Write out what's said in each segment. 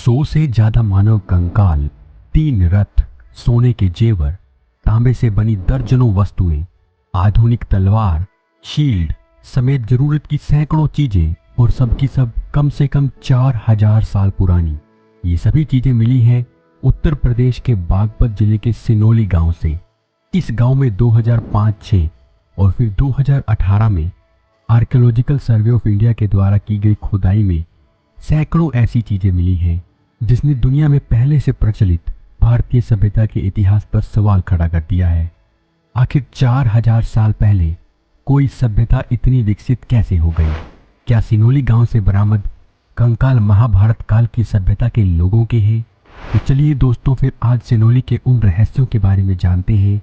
100 से ज्यादा मानव कंकाल, 3 रथ, सोने के जेवर, तांबे से बनी दर्जनों वस्तुएं, आधुनिक तलवार, शील्ड समेत जरूरत की सैकड़ों चीजें और सब की सब कम से कम 4000 साल पुरानी। ये सभी चीजें मिली हैं उत्तर प्रदेश के बागपत जिले के सिनोली गांव से। इस गांव में 2005-06 और फिर 2018 में आर्कियोलॉजिकल सर्वे ऑफ इंडिया के द्वारा की गई खुदाई में सैकड़ों ऐसी चीजें मिली हैं जिसने दुनिया में पहले से प्रचलित भारतीय सभ्यता के इतिहास पर सवाल खड़ा कर दिया है। आखिर 4000 साल पहले कोई सभ्यता इतनी विकसित कैसे हो गई? क्या सिनोली गांव से बरामद कंकाल महाभारत काल की सभ्यता के लोगों के हैं? तो चलिए दोस्तों, फिर आज सिनोली के उन रहस्यों के बारे में जानते हैं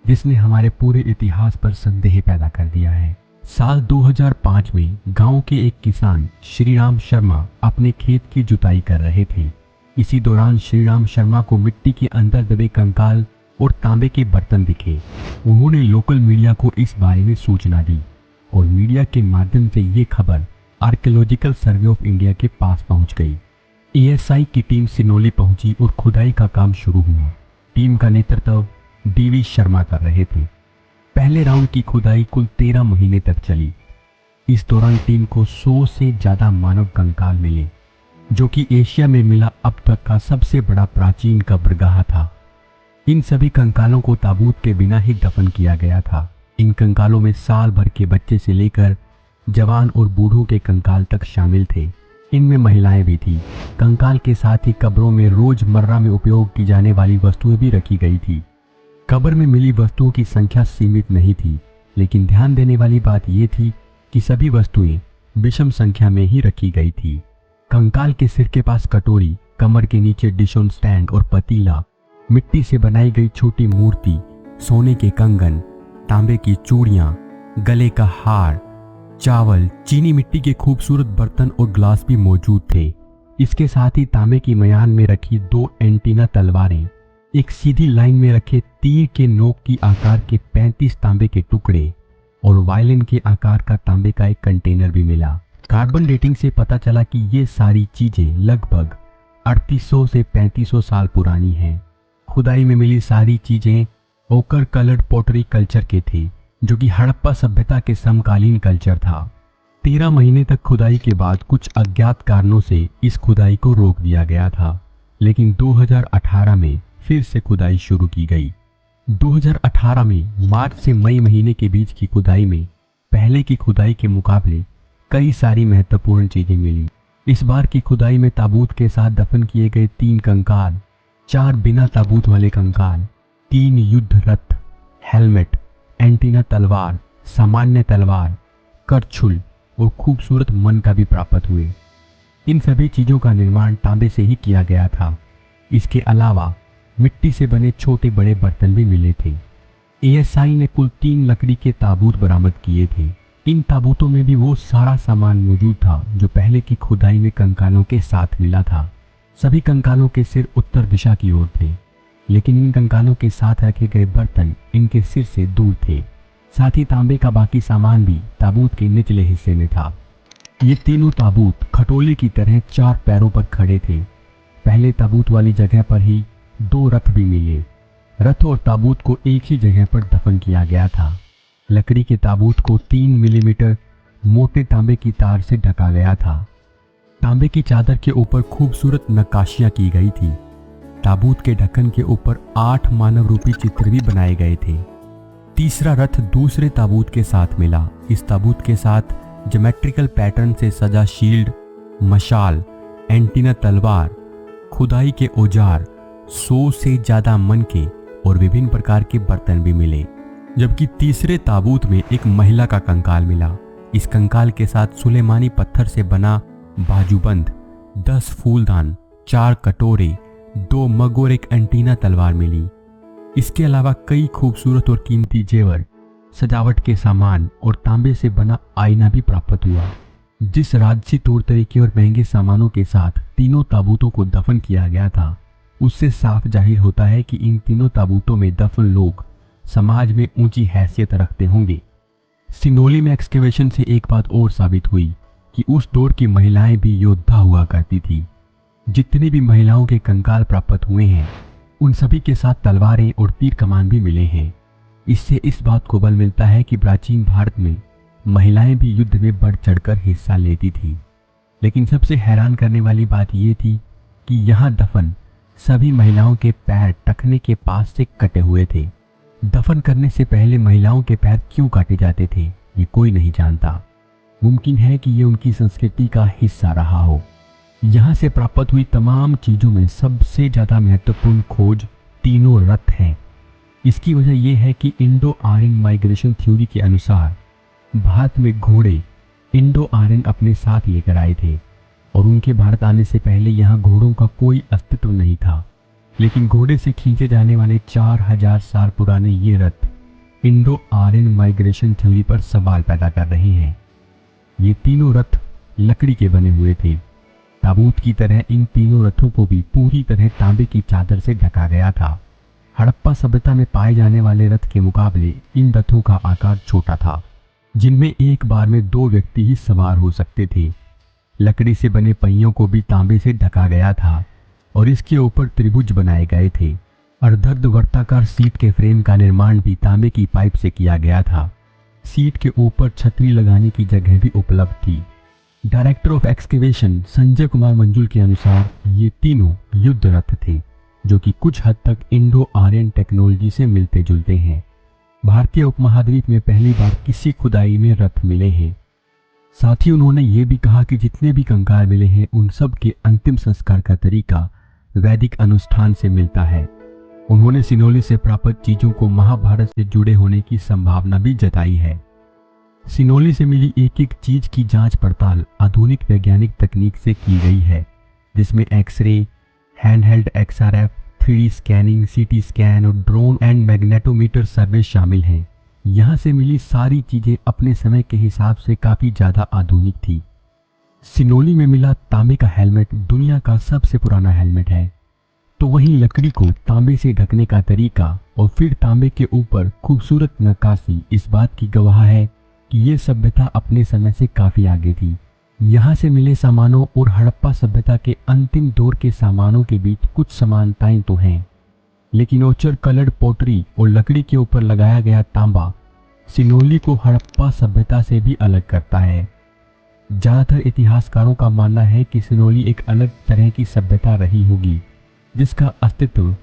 जिसने हमारे पूरे इतिहास पर संदेह पैदा कर दिया है। साल 2005 में गांव के एक किसान श्रीराम शर्मा अपने खेत की जुताई कर रहे थे। इसी दौरान श्रीराम शर्मा को मिट्टी के अंदर दबे कंकाल और तांबे के बर्तन दिखे। उन्होंने लोकल मीडिया को इस बारे में सूचना दी और मीडिया के माध्यम से ये खबर आर्कियोलॉजिकल सर्वे ऑफ इंडिया के पास पहुंच गई। एएसआई की टीम सिनोली पहुंची और खुदाई का काम शुरू हुआ। टीम का नेतृत्व डीवी शर्मा कर रहे थे। पहले राउंड की खुदाई कुल 13 महीने तक चली। इस दौरान टीम को 100 से ज्यादा मानव कंकाल मिले, जो कि एशिया में मिला अब तक का सबसे बड़ा प्राचीन कब्रगाह था। इन सभी कंकालों को ताबूत के बिना ही दफन किया गया था। इन कंकालों में साल भर के बच्चे से लेकर जवान और बूढ़ों के कंकाल तक शामिल थे। इनमें महिलाएं भी थी। कंकाल के साथ ही कब्रों में रोजमर्रा में उपयोग की जाने वाली वस्तुएं भी रखी गई थी। कब्र में मिली वस्तुओं की संख्या सीमित नहीं थी, लेकिन ध्यान देने वाली बात यह थी कि सभी वस्तुएं विषम संख्या में ही रखी गई थी। कंकाल के सिर के पास कटोरी, कमर के नीचे डिश ऑन स्टैंड और पतीला, मिट्टी से बनाई गई छोटी मूर्ति, सोने के कंगन, तांबे की चूड़ियां, गले का हार, चावल, चीनी मिट्टी के खूबसूरत बर्तन और ग्लास भी मौजूद थे। इसके साथ ही तांबे की मयान में रखी 2 एंटीना तलवारें, एक सीधी लाइन में रखे तीर के नोक की आकार के 35 तांबे के टुकड़े और वायलिन के आकार का तांबे का एक कंटेनर भी मिला। कार्बन डेटिंग से पता चला कि ये सारी चीजें लगभग 3800 से 3500 साल पुरानी हैं। खुदाई में मिली सारी चीजें ओकर कलर्ड पॉटरी कल्चर के थे, जो कि हड़प्पा सभ्यता के समकालीन कल्चर था। 13 महीने तक खुदाई के बाद कुछ अज्ञात कारणों से इस खुदाई को रोक दिया गया था, लेकिन 2018 में फिर से खुदाई शुरू की गई। 2018 में मार्च से मई महीने के बीच की खुदाई में पहले की खुदाई के मुकाबले कई सारी महत्वपूर्ण चीजें मिली। इस बार की खुदाई में ताबूत के साथ दफन किए गए 3 कंकाल, 4 बिना ताबूत वाले कंकाल, 3 युद्ध रथ, हेलमेट, एंटीना तलवार, सामान्य तलवार, करछुल और खूबसूरत मन का भी प्राप्त हुए। इन सभी चीजों का निर्माण तांबे से ही किया गया था। इसके अलावा मिट्टी से बने छोटे बड़े बर्तन भी मिले थे। एएसआई ने कुल 3 लकड़ी के ताबूत बरामद किए थे। इन ताबूतों में भी वो सारा सामान मौजूद था जो पहले की खुदाई में कंकालों के साथ मिला था। सभी कंकालों के सिर उत्तर दिशा की ओर थे, लेकिन इन कंकालों के साथ रखे गए बर्तन इनके सिर से दूर थे। साथ ही तांबे का बाकी सामान भी ताबूत के निचले हिस्से में था। ये तीनों ताबूत खटोले की तरह 4 पैरों पर खड़े थे। पहले ताबूत वाली जगह पर ही 2 रथ भी मिले। रथ और ताबूत को एक ही जगह पर दफन किया गया था। लकड़ी के ताबूत को 3 मिलीमीटर मोटे तांबे की तार से ढका गया था। तांबे की चादर के ऊपर खूबसूरत नक्काशियां की गई थी। ताबूत के ढक्कन के ऊपर 8 मानव रूपी चित्र भी बनाए गए थे। तीसरा रथ दूसरे ताबूत के साथ मिला। इस ताबूत के साथ ज्योमेट्रिकल पैटर्न से सजा शील्ड, मशाल, एंटीना तलवार, खुदाई के औजार, 100 से ज्यादा मनके और विभिन्न प्रकार के बर्तन भी मिले। जबकि तीसरे ताबूत में एक महिला का कंकाल मिला। इस कंकाल के साथ सुलेमानी पत्थर से बना बाजूबंद, 10 फूलदान, 4 कटोरे, 2 मग और एक एंटीना तलवार मिली। इसके अलावा कई खूबसूरत और कीमती जेवर, सजावट के सामान और तांबे से बना आईना भी प्राप्त हुआ। जिस राजसी तौर तरीके और महंगे सामानों के साथ तीनों ताबूतों को दफन किया गया था, उससे साफ जाहिर होता है कि इन तीनों ताबूतों में दफन लोग समाज में ऊंची हैसियत रखते होंगे। सिनोली में एक्सकेवेशन से एक बात और साबित हुई कि उस दौर की महिलाएं भी योद्धा हुआ करती थी। जितने भी महिलाओं के कंकाल प्राप्त हुए हैं उन सभी के साथ तलवारें और तीर कमान भी मिले हैं। इससे इस बात को बल मिलता है कि प्राचीन भारत में महिलाएं भी युद्ध में बढ़ चढ़कर हिस्सा लेती थी। लेकिन सबसे हैरान करने वाली बात यह थी कि यहाँ दफन सभी महिलाओं के पैर टखने के पास से कटे हुए थे। दफन करने से पहले महिलाओं के पैर क्यों काटे जाते थे ये कोई नहीं जानता। मुमकिन है कि ये उनकी संस्कृति का हिस्सा रहा हो। यहाँ से प्राप्त हुई तमाम चीजों में सबसे ज्यादा महत्वपूर्ण खोज तीनों रथ हैं। इसकी वजह यह है कि इंडो आर्यन माइग्रेशन थ्योरी के अनुसार भारत में घोड़े इंडो आर्यन अपने साथ लेकर आए थे और उनके भारत आने से पहले यहाँ घोड़ों का कोई अस्तित्व नहीं था। लेकिन घोड़े से खींचे जाने वाले 4000 साल पुराने ये रथ इंडो आर्यन माइग्रेशन थ्योरी पर सवाल पैदा कर रहे हैं। ये तीनों रथ लकड़ी के बने हुए थे। ताबूत की तरह इन तीनों रथों को भी पूरी तरह तांबे की चादर से ढका गया था। हड़प्पा सभ्यता में पाए जाने वाले रथ के मुकाबले इन रथों का आकार छोटा था, जिनमें एक बार में 2 व्यक्ति ही सवार हो सकते थे। लकड़ी से बने पहियों को भी तांबे से ढका गया था और इसके ऊपर त्रिभुज बनाए गए थे। अर्धवर्ताकार सीट के फ्रेम का निर्माण भी तांबे की पाइप से किया गया था। सीट के ऊपर छतरी लगाने की जगह भी उपलब्ध थी। Director of excavation Sanjay Kumar मंजुल के अनुसार ये तीनों युद्ध रथ थे, जो कि कुछ हद तक इंडो आर्यन टेक्नोलॉजी से मिलते जुलते हैं। भारतीय उपमहाद्वीप में पहली बार किसी खुदाई में रथ मिले हैं। साथ ही उन्होंने ये भी कहा कि जितने भी कंकाल मिले हैं उन सब के अंतिम संस्कार का तरीका वैदिक अनुष्ठान से मिलता है। उन्होंने सिनोली से प्राप्त चीजों को महाभारत से जुड़े होने की संभावना भी जताई है। सिनोली से मिली एक एक चीज की जांच पड़ताल आधुनिक वैज्ञानिक तकनीक से की गई है, जिसमें X ray, handheld XRF, 3D scanning, CT scan और ड्रोन एंड मैग्नेटोमीटर सर्वे शामिल हैं। यहाँ से मिली सारी चीजें अपने समय के हिसाब से काफी ज्यादा आधुनिक थी। सिनोली में मिला तांबे का हेलमेट दुनिया का सबसे पुराना हेलमेट है, तो वहीं लकड़ी को तांबे से ढकने का तरीका और फिर तांबे के ऊपर खूबसूरत नक्काशी इस बात की गवाह है कि ये सभ्यता अपने समय से काफी आगे थी। यहाँ से मिले सामानों और हड़प्पा सभ्यता के अंतिम दौर के सामानों के बीच कुछ समानताएं तो हैं, लेकिन ओचर कलर्ड पोटरी और लकड़ी के ऊपर लगाया गया तांबा सिनोली को हड़प्पा सभ्यता से भी अलग करता है। ज्यादातर इतिहासकारों का मानना है कि सिनोली एक अलग तरह की सभ्यता रही होगी, जिसका अस्तित्व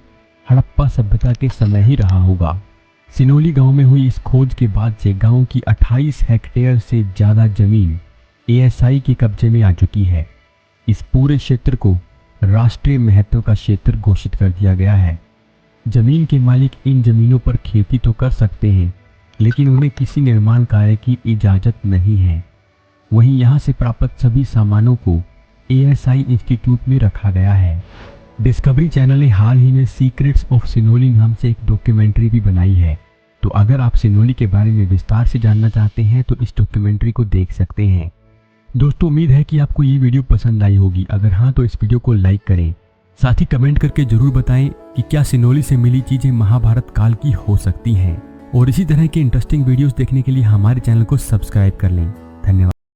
हड़प्पा सभ्यता के समय ही रहा होगा। सिनोली गांव में हुई इस खोज के बाद से गांव की 28 हेक्टेयर से ज्यादा जमीन ASI के कब्जे में आ चुकी है। इस पूरे क्षेत्र को राष्ट्रीय महत्व का क्षेत्र घोषित कर दिया गया है। जमीन के मालिक इन जमीनों पर खेती तो कर सकते हैं, लेकिन उन्हें किसी निर्माण कार्य की इजाजत नहीं है। वहीं यहाँ से प्राप्त सभी सामानों को ASI इंस्टीट्यूट में रखा गया है। डिस्कवरी चैनल ने हाल ही में सीक्रेट्स ऑफ सिनोली नाम से एक डॉक्यूमेंट्री भी बनाई है, तो अगर आप सिनोली के बारे में विस्तार से जानना चाहते हैं तो इस डॉक्यूमेंट्री को देख सकते हैं। दोस्तों, उम्मीद है कि आपको ये वीडियो पसंद आई होगी। अगर हाँ तो इस वीडियो को लाइक करें, साथ ही कमेंट करके जरूर बताएं कि क्या सिनोली से मिली चीजें महाभारत काल की हो सकती हैं। और इसी तरह के इंटरेस्टिंग वीडियोस देखने के लिए हमारे चैनल को सब्सक्राइब कर लें। धन्यवाद।